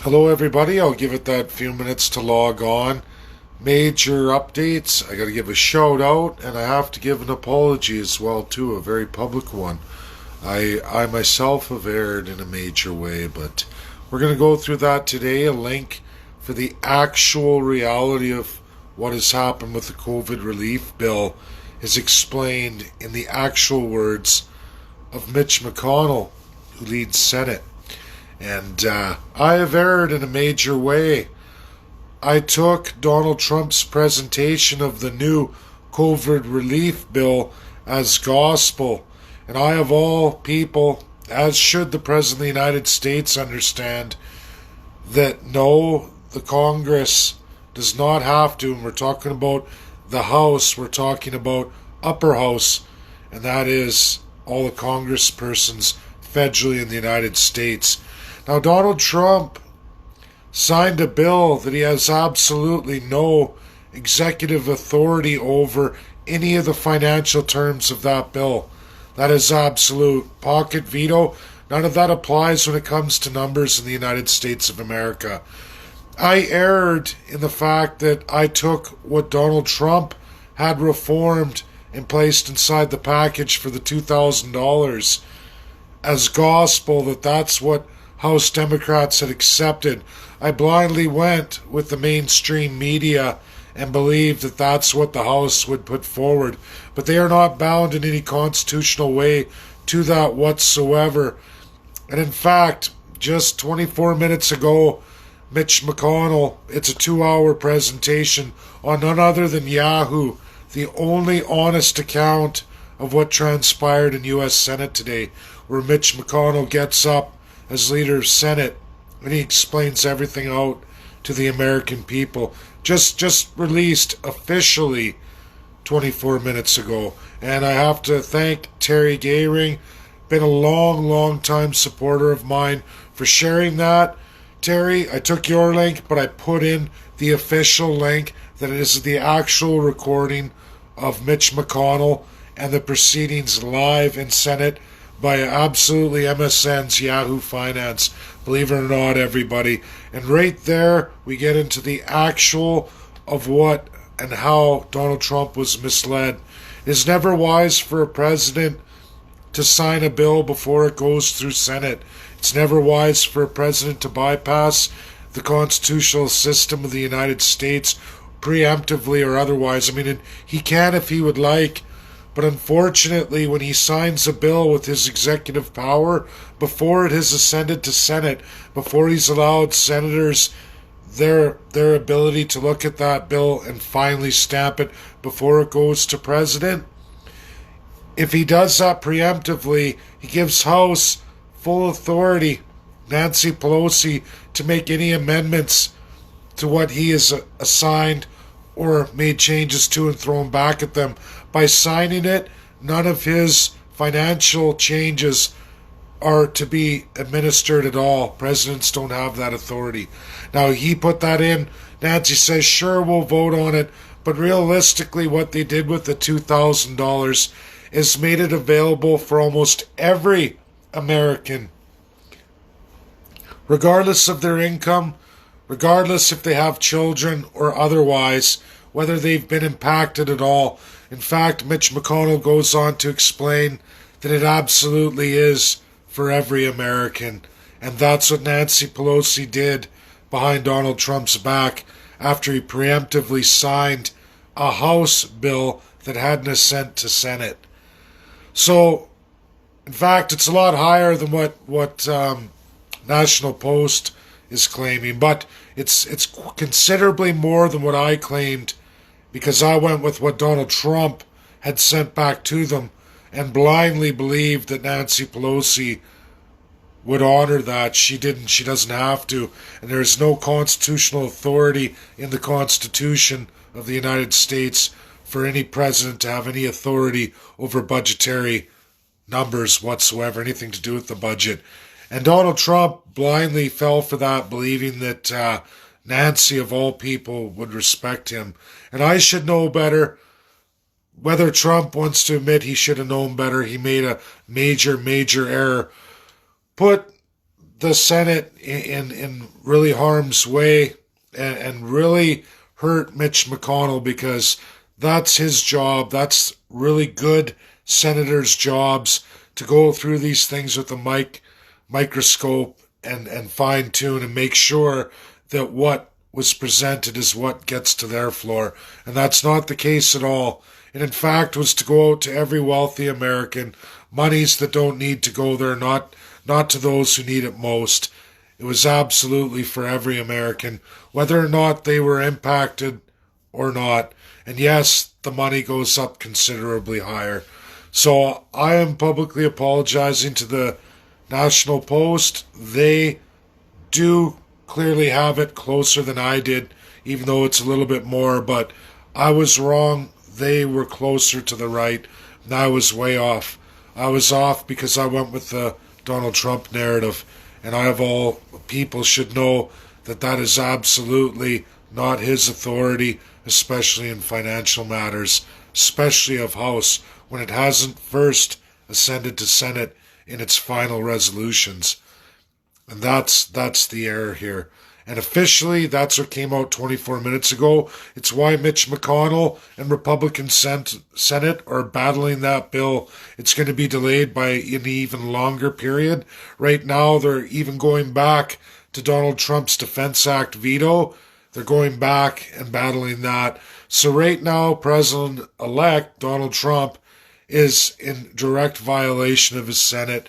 Hello, everybody. I'll give it that few minutes to log on. Major updates. I got to give a shout out, and I have to give an apology as well too, a very public one. I myself have erred in a major way, but we're going to go through that today. A link for the actual reality of what has happened with the COVID relief bill is explained in the actual words of Mitch McConnell, who leads Senate. And I have erred in a major way. I took Donald Trump's presentation of the new COVID relief bill as gospel. And I, of all people, as should the President of the United States, understand that no, the Congress does not have to, and we're talking about the House, we're talking about upper house, and that is all the congresspersons federally in the United States. Now, Donald Trump signed a bill that he has absolutely no executive authority over any of the financial terms of that bill. That is absolute pocket veto. None of that applies when it comes to numbers in the United States of America. I erred in the fact that I took what Donald Trump had reformed and placed inside the package for the $2,000 as gospel, that's what House Democrats had accepted. I blindly went with the mainstream media and believed that that's what the House would put forward. But they are not bound in any constitutional way to that whatsoever. And in fact, just 24 minutes ago, Mitch McConnell, it's a 2-hour presentation on none other than Yahoo, the only honest account of what transpired in U.S. Senate today, where Mitch McConnell gets up as leader of Senate and he explains everything out to the American people. Just released officially 24 minutes ago. And I have to thank Terry Gehring, been a long time supporter of mine, for sharing that. Terry, I took your link, but I put in the official link that is the actual recording of Mitch McConnell and the proceedings live in Senate by absolutely MSN's Yahoo Finance. Believe it or not, everybody. And right there, we get into the actual of what and how Donald Trump was misled. It is never wise for a president to sign a bill before it goes through Senate. It's never wise for a president to bypass the constitutional system of the United States preemptively or otherwise. I mean, he can if he would like, but unfortunately, when he signs a bill with his executive power, before it has ascended to Senate, before he's allowed senators their ability to look at that bill and finally stamp it before it goes to president, if he does that preemptively, he gives House full authority, Nancy Pelosi, to make any amendments to what he has assigned or made changes to and thrown back at them. By signing it, none of his financial changes are to be administered at all. Presidents don't have that authority. Now, he put that in. Nancy says, sure, we'll vote on it. But realistically, what they did with the $2,000 is made it available for almost every American, regardless of their income, regardless if they have children or otherwise, whether they've been impacted at all. In fact, Mitch McConnell goes on to explain that it absolutely is for every American. And that's what Nancy Pelosi did behind Donald Trump's back after he preemptively signed a House bill that hadn't ascended to Senate. So, in fact, it's a lot higher than what National Post is claiming, but it's considerably more than what I claimed, because I went with what Donald Trump had sent back to them and blindly believed that Nancy Pelosi would honor that. She didn't. She doesn't have to. And there is no constitutional authority in the Constitution of the United States for any president to have any authority over budgetary numbers whatsoever, anything to do with the budget. And Donald Trump blindly fell for that, believing that Nancy, of all people, would respect him. And I should know better. Whether Trump wants to admit he should have known better, he made a major error. Put the Senate in really harm's way, and really hurt Mitch McConnell, because that's his job. That's really good senators' jobs, to go through these things with a microscope, and fine tune and make sure that what was presented is what gets to their floor. And that's not the case at all. It in fact was to go out to every wealthy American, monies that don't need to go there, not to those who need it most. It was absolutely for every American, whether or not they were impacted or not. And yes, the money goes up considerably higher. So I am publicly apologizing to the National Post. They do clearly have it closer than I did, even though it's a little bit more, but I was wrong. They were closer to the right, and I was way off. I was off because I went with the Donald Trump narrative, and I, of all people, should know that that is absolutely not his authority, especially in financial matters, especially of House, when it hasn't first ascended to Senate in its final resolutions. And that's the error here. And officially, that's what came out 24 minutes ago. It's why Mitch McConnell and Republican Senate are battling that bill. It's going to be delayed by an even longer period. Right now, they're even going back to Donald Trump's Defense Act veto. They're going back and battling that. So right now, President-elect Donald Trump is in direct violation of his Senate.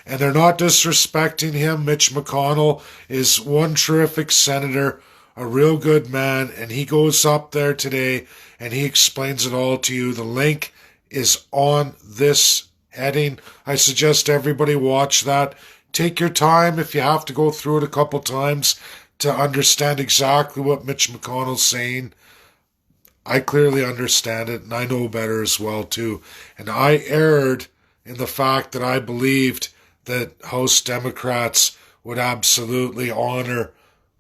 And they're not disrespecting him. Mitch McConnell is one terrific senator, a real good man, and he goes up there today and he explains it all to you. The link is on this heading. I suggest everybody watch that. Take your time if you have to go through it a couple times to understand exactly what Mitch McConnell's saying. I clearly understand it, and I know better as well too. And I erred in the fact that I believed that House Democrats would absolutely honor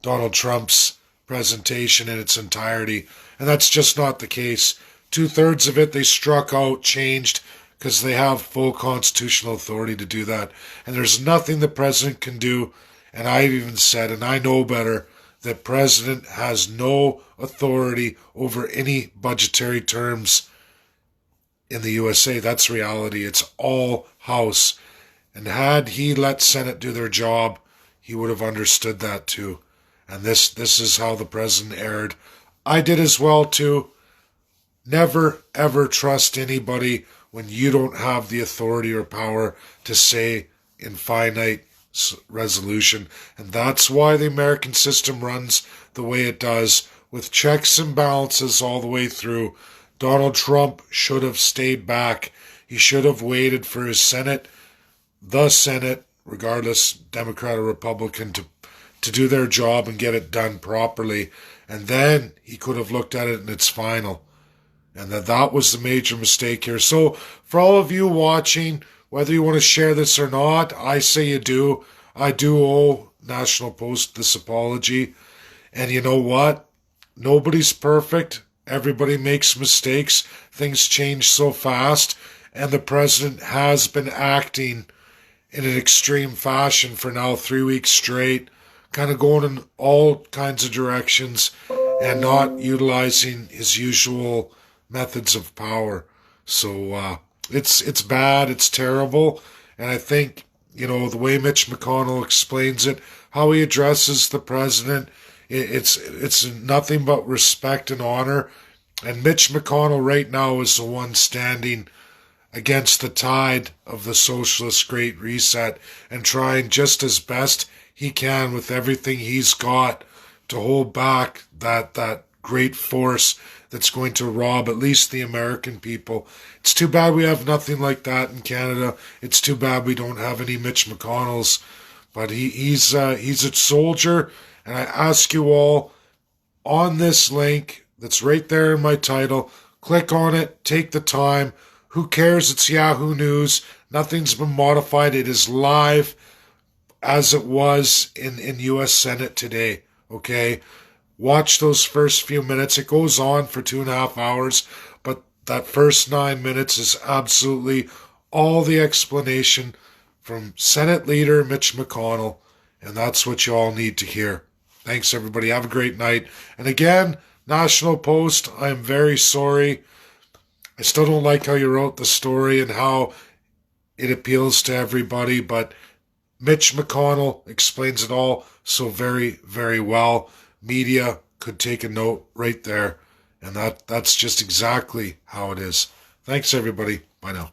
Donald Trump's presentation in its entirety. And that's just not the case. 2/3 of it they struck out, changed, because they have full constitutional authority to do that. And there's nothing the president can do. And I've even said, and I know better, that president has no authority over any budgetary terms in the USA. That's reality. It's all House. And had he let Senate do their job, he would have understood that too. And this is how the president erred. I did as well too. Never, ever trust anybody when you don't have the authority or power to say in finite resolution. And that's why the American system runs the way it does, with checks and balances all the way through. Donald Trump should have stayed back. He should have waited for his Senate, the Senate, regardless Democrat or Republican, to do their job and get it done properly. And then he could have looked at it in its final. And that was the major mistake here. So for all of you watching, whether you want to share this or not, I say you do. I do owe National Post this apology. And you know what? Nobody's perfect. Everybody makes mistakes. Things change so fast. And the president has been acting in an extreme fashion for now 3 weeks straight, kind of going in all kinds of directions and not utilizing his usual methods of power. So it's bad, it's terrible, and I think, the way Mitch McConnell explains it, how he addresses the president, it's nothing but respect and honor. And Mitch McConnell right now is the one standing against the tide of the socialist Great Reset and trying just as best he can with everything he's got to hold back that great force that's going to rob at least the American people. It's too bad we have nothing like that in Canada. It's too bad we don't have any Mitch McConnells. But he's a soldier, and I ask you all, on this link that's right there in my title, click on it, take the time. Who cares? It's Yahoo News. Nothing's been modified. It is live as it was in U.S. Senate today. Okay? Watch those first few minutes. It goes on for 2.5 hours, but that first 9 minutes is absolutely all the explanation from Senate Leader Mitch McConnell. And that's what you all need to hear. Thanks, everybody. Have a great night. And again, National Post, I'm very sorry. I still don't like how you wrote the story and how it appeals to everybody, but Mitch McConnell explains it all so very, very well. Media could take a note right there, and that's just exactly how it is. Thanks, everybody. Bye now.